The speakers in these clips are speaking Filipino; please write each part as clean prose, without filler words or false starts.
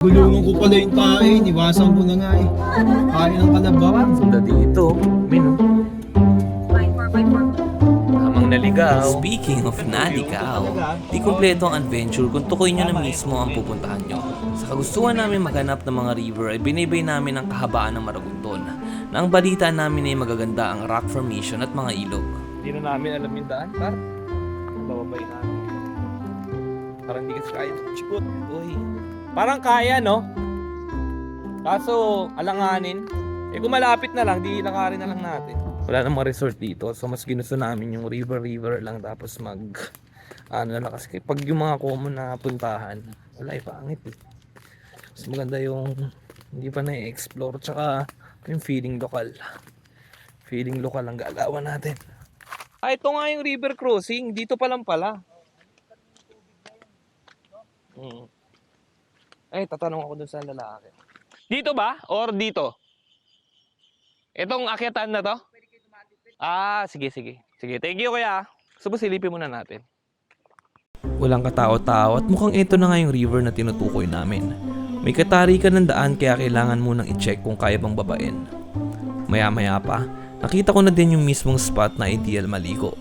Gulungan ko pala yung tae, niwasan ko na nga eh. Kain ng kalabawan. Sunda dito, mino. Tamang naligaw. Speaking of naligaw, di kumpleto ang adventure kung tukoy nyo na mismo ang pupuntahan nyo. Sa kagustuhan namin maghanap ng mga river ay binaybay namin ang kahabaan ng Maragondon na ang balita namin ay magaganda ang rock formation at mga ilog. Hindi na namin alam yung daan, par. Bababay namin. Parang hindi kasi kaya. Chikot. Uy. Parang kaya, no? Kaso, alanganin. Eh kung malapit na lang, di lakarin na lang natin. Wala namang resort dito. So mas ginusto namin yung river lang. Tapos ano na kasi pag yung mga common na puntahan, wala pangit eh. Mas maganda yung hindi pa na-explore. Tsaka yung feeling lokal. Feeling lokal ang gagawa natin. Ah, ito nga yung river crossing. Dito pa lang pala. Ay, tatanong ako dun sa lalaki. Dito ba? Or dito? Itong akyatan na to? Ah, sige. Sige, thank you kuya. So, silipin muna natin. Walang katao-tao at mukhang ito na nga yung river na tinutukoy namin. May katarikan ng daan kaya kailangan munang i-check kung kaya bang babain. Maya-maya pa, nakita ko na din yung mismong spot na ideal maligo.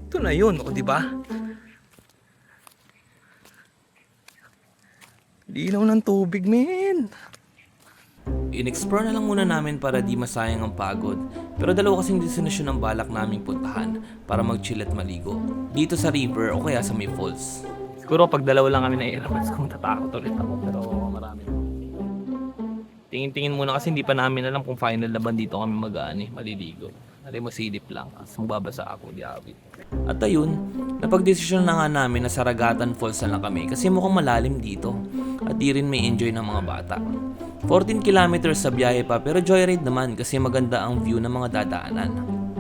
Ito na yun, o diba? Linaw ng tubig, men. In-explore na lang muna namin para di masayang ang pagod. Pero dalawa kasing destinasyon ang balak naming puntahan para mag-chill at maligo. Dito sa river o kaya sa may falls. Siguro pag dalawa lang kami na-airlines kung tatakot ulit ako. Pero marami. Tingin-tingin muna kasi hindi pa namin alam kung final na ba dito kami maliligo. Alay mo silip lang. As magbabasa ako, diawit. At ayun, napagdesisyon na nga namin na sa Ragatan Falls na lang kami kasi mukhang malalim dito. At di rin may enjoy ng mga bata. 14 kilometers sa biyahe pa pero joyride naman kasi maganda ang view ng mga dadaanan.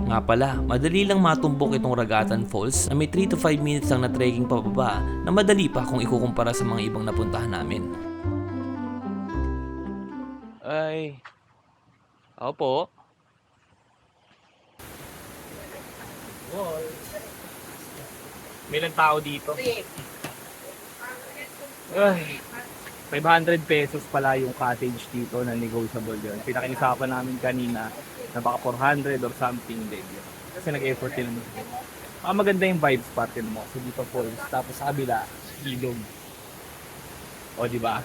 Nga pala, madali lang matumbok itong Ragatan Falls na may 3 to 5 minutes lang na trekking pababa na madali pa kung ikukumpara sa mga ibang napuntahan namin. Ay. Opo. May ilang tao dito. Ay. 500 pesos pala yung cottage dito na negotiable yun. Pinakinisapan namin kanina na baka 400 or something din yun. Kasi nag-effort din naman. Maganda yung vibes party mo. So dito falls. Tapos sa kabila, ilog. O diba?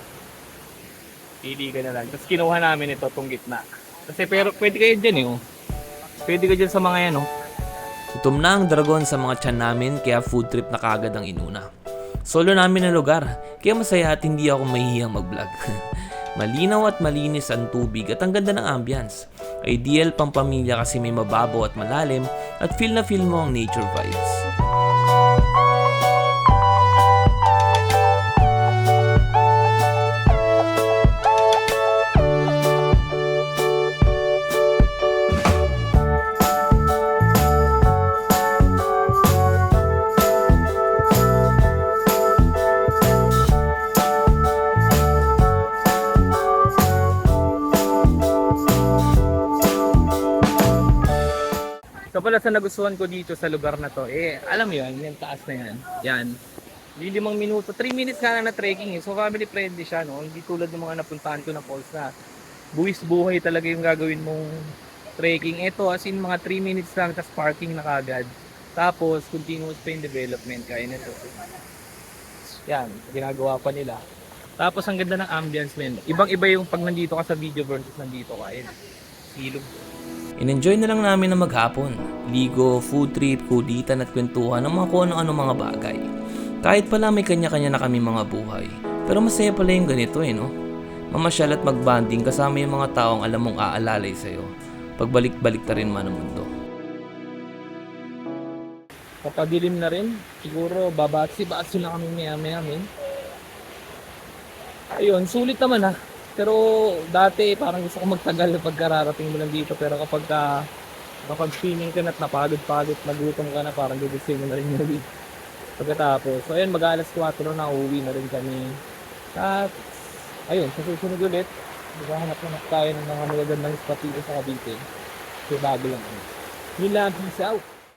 Pili ka na lang. Tapos kinuha namin ito tong gitna. Kasi pero pwede kayo dyan eh. Oh. Pwede ka dyan sa mga yan. Oh. Gutom na ang dragon sa mga tiyan namin kaya food trip na kagad ang inuna. Solo namin na lugar, kaya masaya at hindi ako mahihiyang mag-vlog. Malinaw at malinis ang tubig at ang ganda ng ambience. Ideal pang pamilya kasi may mababaw at malalim at feel na feel mo ang nature vibes. So pala sa nagustuhan ko dito sa lugar na to, alam mo yan, yung taas na yan. Yan. Hindi 5 minuto, 3 minutes nga lang na trekking eh. So family friendly siya, no? Hindi tulad ng mga napuntahan ko na falls na buwis buhay talaga yung gagawin mong trekking. Ito as in mga 3 minutes lang, tapos parking na kagad. Tapos continuous pa yung development, kaya nito. Yan, ginagawa pa nila. Tapos ang ganda ng ambience, men. Ibang-iba yung pag nandito ka sa video versus nandito ka. Silog. In-enjoy na lang namin na maghapon. Ligo, food trip, kulitan at kwentuhan ng mga kung ano-ano mga bagay. Kahit pala may kanya-kanya na kami mga buhay. Pero masaya pala yung ganito no? Mamasyal at magbanding kasama yung mga taong alam mong aalalay sa'yo. Pagbalik-balik ta rin man ang mundo. Kapag dilim na rin, siguro babatsi-batsi na kami maya-maya, men. Ayun, sulit naman ha. Pero dati parang gusto ko magtagal pag kararating mo lang dito. Pero kapag feeling ka na at napagod-pagod, nagutom ka na, parang gugustuhin mo na rin yung pagkatapos. So ayun, mag-alas 4 na uuwi na rin kami. At ayun, sa susunod ulit, maghahanap na tayo ng mga magagandang spot dito sa Cavite. So bago lang. Yun lang, peace out!